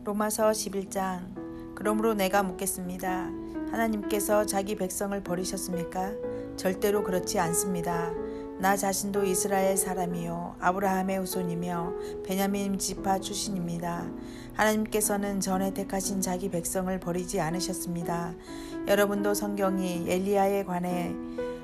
로마서 11장. 그러므로 내가 묻겠습니다. 하나님께서 자기 백성을 버리셨습니까? 절대로 그렇지 않습니다. 나 자신도 이스라엘 사람이요 아브라함의 후손이며 베냐민 지파 출신입니다. 하나님께서는 전에 택하신 자기 백성을 버리지 않으셨습니다. 여러분도 성경이 엘리야에 관해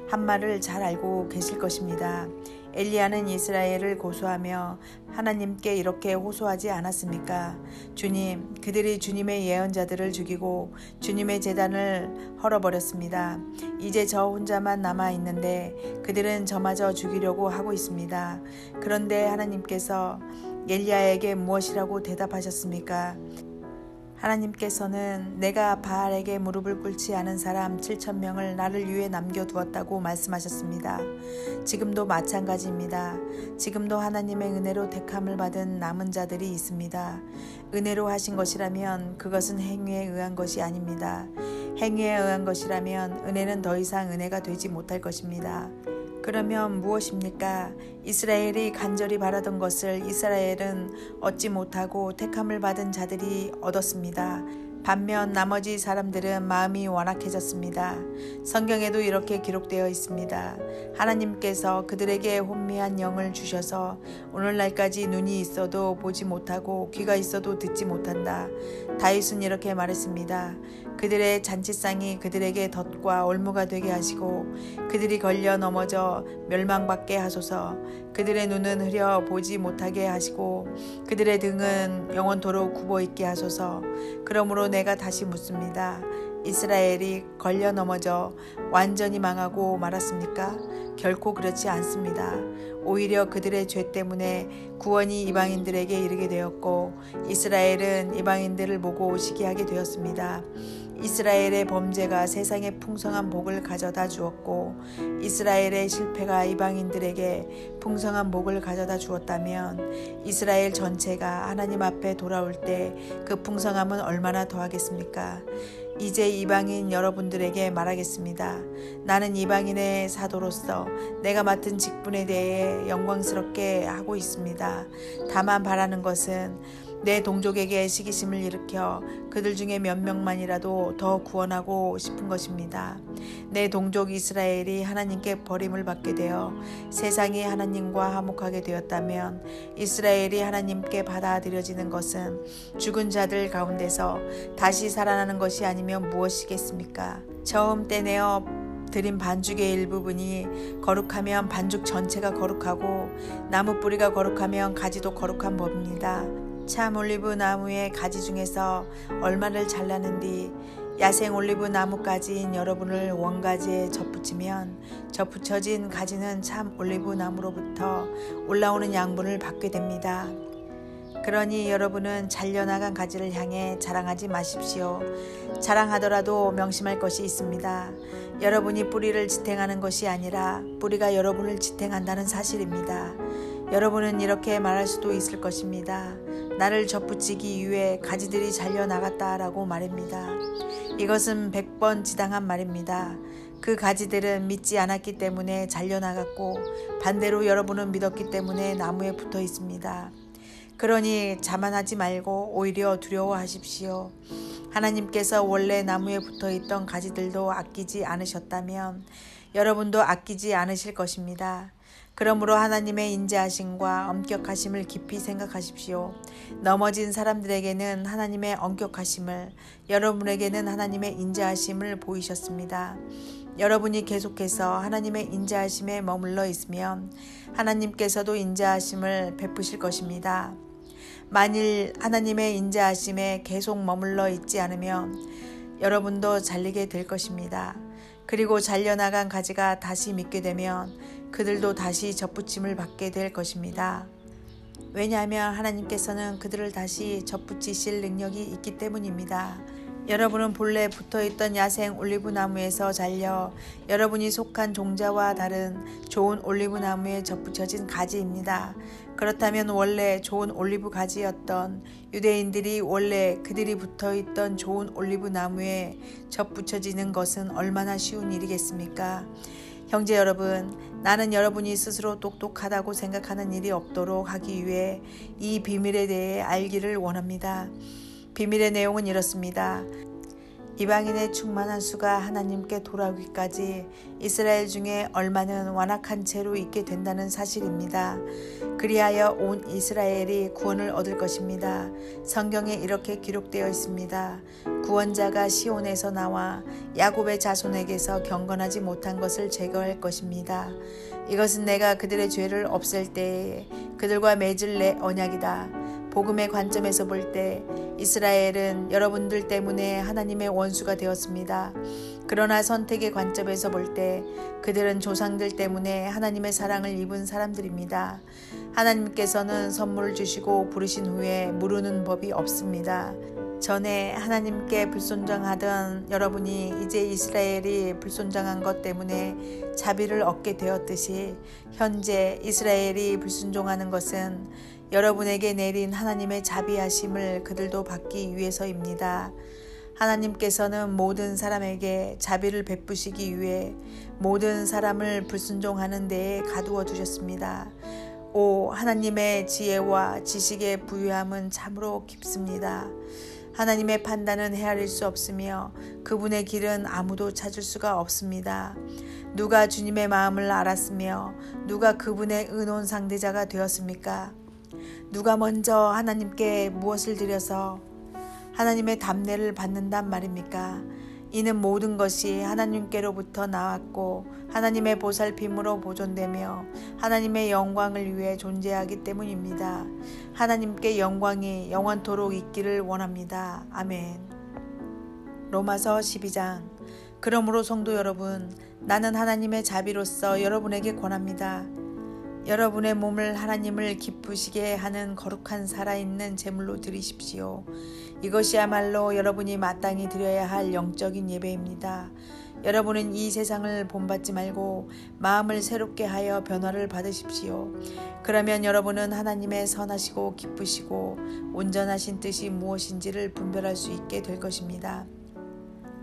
한 말을 잘 알고 계실 것입니다. 엘리야는 이스라엘을 고소하며 하나님께 이렇게 호소하지 않았습니까? 주님, 그들이 주님의 예언자들을 죽이고 주님의 제단을 헐어버렸습니다. 이제 저 혼자만 남아있는데 그들은 저마저 죽이려고 하고 있습니다. 그런데 하나님께서 엘리야에게 무엇이라고 대답하셨습니까? 하나님께서는 내가 바알에게 무릎을 꿇지 않은 사람 7,000명을 나를 위해 남겨두었다고 말씀하셨습니다. 지금도 마찬가지입니다. 지금도 하나님의 은혜로 택함을 받은 남은 자들이 있습니다. 은혜로 하신 것이라면 그것은 행위에 의한 것이 아닙니다. 행위에 의한 것이라면 은혜는 더 이상 은혜가 되지 못할 것입니다. 그러면 무엇입니까? 이스라엘이 간절히 바라던 것을 이스라엘은 얻지 못하고 택함을 받은 자들이 얻었습니다. 반면 나머지 사람들은 마음이 완악해졌습니다. 성경에도 이렇게 기록되어 있습니다. 하나님께서 그들에게 혼미한 영을 주셔서 오늘날까지 눈이 있어도 보지 못하고 귀가 있어도 듣지 못한다. 다윗은 이렇게 말했습니다. 그들의 잔치상이 그들에게 덫과 올무가 되게 하시고 그들이 걸려 넘어져 멸망받게 하소서. 그들의 눈은 흐려 보지 못하게 하시고 그들의 등은 영원토록 굽어있게 하소서. 그러므로 내가 다시 묻습니다. 이스라엘이 걸려 넘어져 완전히 망하고 말았습니까? 결코 그렇지 않습니다. 오히려 그들의 죄 때문에 구원이 이방인들에게 이르게 되었고 이스라엘은 이방인들을 보고 시기하게 되었습니다. 이스라엘의 범죄가 세상에 풍성한 복을 가져다 주었고 이스라엘의 실패가 이방인들에게 풍성한 복을 가져다 주었다면 이스라엘 전체가 하나님 앞에 돌아올 때 그 풍성함은 얼마나 더하겠습니까? 이제 이방인 여러분들에게 말하겠습니다. 나는 이방인의 사도로서 내가 맡은 직분에 대해 영광스럽게 하고 있습니다. 다만 바라는 것은 내 동족에게 시기심을 일으켜 그들 중에 몇 명만이라도 더 구원하고 싶은 것입니다. 내 동족 이스라엘이 하나님께 버림을 받게 되어 세상이 하나님과 화목하게 되었다면 이스라엘이 하나님께 받아들여지는 것은 죽은 자들 가운데서 다시 살아나는 것이 아니면 무엇이겠습니까? 처음 떼내어 드린 반죽의 일부분이 거룩하면 반죽 전체가 거룩하고 나무 뿌리가 거룩하면 가지도 거룩한 법입니다. 참 올리브 나무의 가지 중에서 얼마를 잘라낸 뒤 야생 올리브 나무가지인 여러분을 원가지에 접붙이면 접붙여진 가지는 참 올리브 나무로부터 올라오는 양분을 받게 됩니다. 그러니 여러분은 잘려나간 가지를 향해 자랑하지 마십시오. 자랑하더라도 명심할 것이 있습니다. 여러분이 뿌리를 지탱하는 것이 아니라 뿌리가 여러분을 지탱한다는 사실입니다. 여러분은 이렇게 말할 수도 있을 것입니다. 나를 접붙이기 위해 가지들이 잘려나갔다라고 말입니다. 이것은 100번 지당한 말입니다. 그 가지들은 믿지 않았기 때문에 잘려나갔고 반대로 여러분은 믿었기 때문에 나무에 붙어 있습니다. 그러니 자만하지 말고 오히려 두려워하십시오. 하나님께서 원래 나무에 붙어있던 가지들도 아끼지 않으셨다면 여러분도 아끼지 않으실 것입니다. 그러므로 하나님의 인자하심과 엄격하심을 깊이 생각하십시오. 넘어진 사람들에게는 하나님의 엄격하심을, 여러분에게는 하나님의 인자하심을 보이셨습니다. 여러분이 계속해서 하나님의 인자하심에 머물러 있으면 하나님께서도 인자하심을 베푸실 것입니다. 만일 하나님의 인자하심에 계속 머물러 있지 않으면 여러분도 잘리게 될 것입니다. 그리고 잘려나간 가지가 다시 믿게 되면 그들도 다시 접붙임을 받게 될 것입니다. 왜냐하면 하나님께서는 그들을 다시 접붙이실 능력이 있기 때문입니다. 여러분은 본래 붙어있던 야생 올리브 나무에서 잘려 여러분이 속한 종자와 다른 좋은 올리브 나무에 접붙여진 가지입니다. 그렇다면 원래 좋은 올리브 가지였던 유대인들이 원래 그들이 붙어있던 좋은 올리브 나무에 접붙여지는 것은 얼마나 쉬운 일이겠습니까? 형제 여러분, 나는 여러분이 스스로 똑똑하다고 생각하는 일이 없도록 하기 위해 이 비밀에 대해 알기를 원합니다. 비밀의 내용은 이렇습니다. 이방인의 충만한 수가 하나님께 돌아오기까지 이스라엘 중에 얼마는 완악한 채로 있게 된다는 사실입니다. 그리하여 온 이스라엘이 구원을 얻을 것입니다. 성경에 이렇게 기록되어 있습니다. 구원자가 시온에서 나와 야곱의 자손에게서 경건하지 못한 것을 제거할 것입니다. 이것은 내가 그들의 죄를 없앨 때에 그들과 맺을 내 언약이다. 복음의 관점에서 볼 때 이스라엘은 여러분들 때문에 하나님의 원수가 되었습니다. 그러나 선택의 관점에서 볼 때 그들은 조상들 때문에 하나님의 사랑을 입은 사람들입니다. 하나님께서는 선물을 주시고 부르신 후에 무르는 법이 없습니다. 전에 하나님께 불순종하던 여러분이 이제 이스라엘이 불순종한 것 때문에 자비를 얻게 되었듯이 현재 이스라엘이 불순종하는 것은 여러분에게 내린 하나님의 자비하심을 그들도 받기 위해서입니다. 하나님께서는 모든 사람에게 자비를 베푸시기 위해 모든 사람을 불순종하는 데에 가두어 두셨습니다. 오, 하나님의 지혜와 지식의 부유함은 참으로 깊습니다. 하나님의 판단은 헤아릴 수 없으며 그분의 길은 아무도 찾을 수가 없습니다. 누가 주님의 마음을 알았으며 누가 그분의 의논 상대자가 되었습니까? 누가 먼저 하나님께 무엇을 드려서 하나님의 답례를 받는단 말입니까? 이는 모든 것이 하나님께로부터 나왔고 하나님의 보살핌으로 보존되며 하나님의 영광을 위해 존재하기 때문입니다. 하나님께 영광이 영원토록 있기를 원합니다. 아멘. 로마서 12장. 그러므로 성도 여러분, 나는 하나님의 자비로서 여러분에게 권합니다. 여러분의 몸을 하나님을 기쁘시게 하는 거룩한 살아있는 제물로 드리십시오. 이것이야말로 여러분이 마땅히 드려야 할 영적인 예배입니다. 여러분은 이 세상을 본받지 말고 마음을 새롭게 하여 변화를 받으십시오. 그러면 여러분은 하나님의 선하시고 기쁘시고 온전하신 뜻이 무엇인지를 분별할 수 있게 될 것입니다.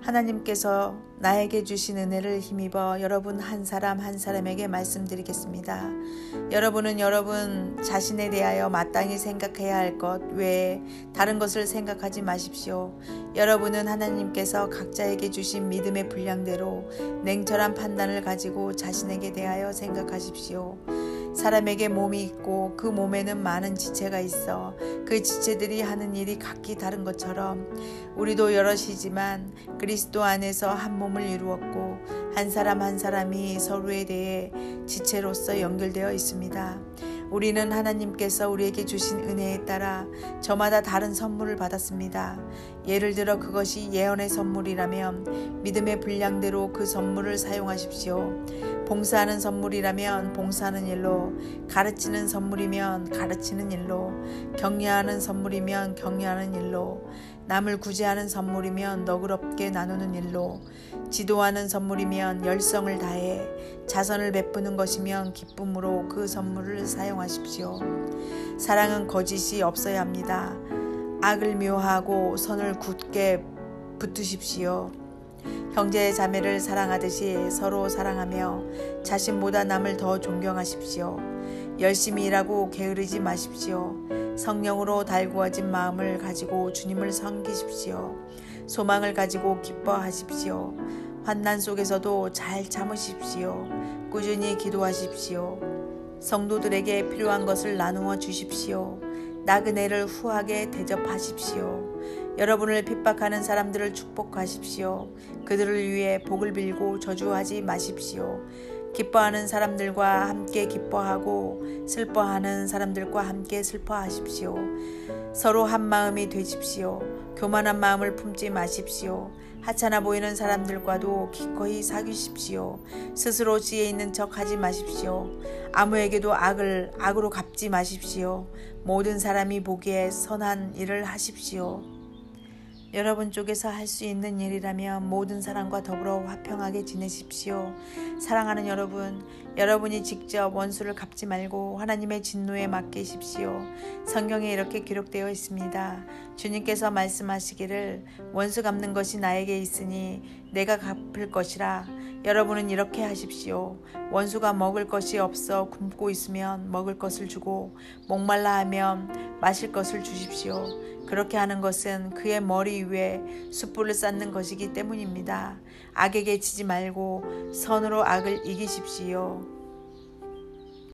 하나님께서 나에게 주신 은혜를 힘입어 여러분 한 사람 한 사람에게 말씀드리겠습니다. 여러분은 여러분 자신에 대하여 마땅히 생각해야 할 것 외에 다른 것을 생각하지 마십시오. 여러분은 하나님께서 각자에게 주신 믿음의 분량대로 냉철한 판단을 가지고 자신에게 대하여 생각하십시오. 사람에게 몸이 있고 그 몸에는 많은 지체가 있어 그 지체들이 하는 일이 각기 다른 것처럼 우리도 여럿이지만 그리스도 안에서 한 몸을 이루었고 한 사람 한 사람이 서로에 대해 지체로서 연결되어 있습니다. 우리는 하나님께서 우리에게 주신 은혜에 따라 저마다 다른 선물을 받았습니다. 예를 들어 그것이 예언의 선물이라면 믿음의 분량대로 그 선물을 사용하십시오. 봉사하는 선물이라면 봉사하는 일로, 가르치는 선물이면 가르치는 일로, 격려하는 선물이면 격려하는 일로, 남을 구제하는 선물이면 너그럽게 나누는 일로, 지도하는 선물이면 열성을 다해, 자선을 베푸는 것이면 기쁨으로 그 선물을 사용하십시오. 사랑은 거짓이 없어야 합니다. 악을 묘하고 선을 굳게 붙드십시오. 형제 자매를 사랑하듯이 서로 사랑하며 자신보다 남을 더 존경하십시오. 열심히 일하고 게으르지 마십시오. 성령으로 달구어진 마음을 가지고 주님을 섬기십시오. 소망을 가지고 기뻐하십시오. 환난 속에서도 잘 참으십시오. 꾸준히 기도하십시오. 성도들에게 필요한 것을 나누어 주십시오. 나그네를 후하게 대접하십시오. 여러분을 핍박하는 사람들을 축복하십시오. 그들을 위해 복을 빌고 저주하지 마십시오. 기뻐하는 사람들과 함께 기뻐하고 슬퍼하는 사람들과 함께 슬퍼하십시오. 서로 한 마음이 되십시오. 교만한 마음을 품지 마십시오. 하찮아 보이는 사람들과도 기꺼이 사귀십시오. 스스로 지혜 있는 척 하지 마십시오. 아무에게도 악을 악으로 갚지 마십시오. 모든 사람이 보기에 선한 일을 하십시오. 여러분 쪽에서 할 수 있는 일이라면 모든 사람과 더불어 화평하게 지내십시오. 사랑하는 여러분, 여러분이 직접 원수를 갚지 말고 하나님의 진노에 맡기십시오. 성경에 이렇게 기록되어 있습니다. 주님께서 말씀하시기를 원수 갚는 것이 나에게 있으니 내가 갚을 것이라. 여러분은 이렇게 하십시오. 원수가 먹을 것이 없어 굶고 있으면 먹을 것을 주고 목말라 하면 마실 것을 주십시오. 그렇게 하는 것은 그의 머리 위에 숯불을 쌓는 것이기 때문입니다. 악에게 지지 말고 선으로 악을 이기십시오.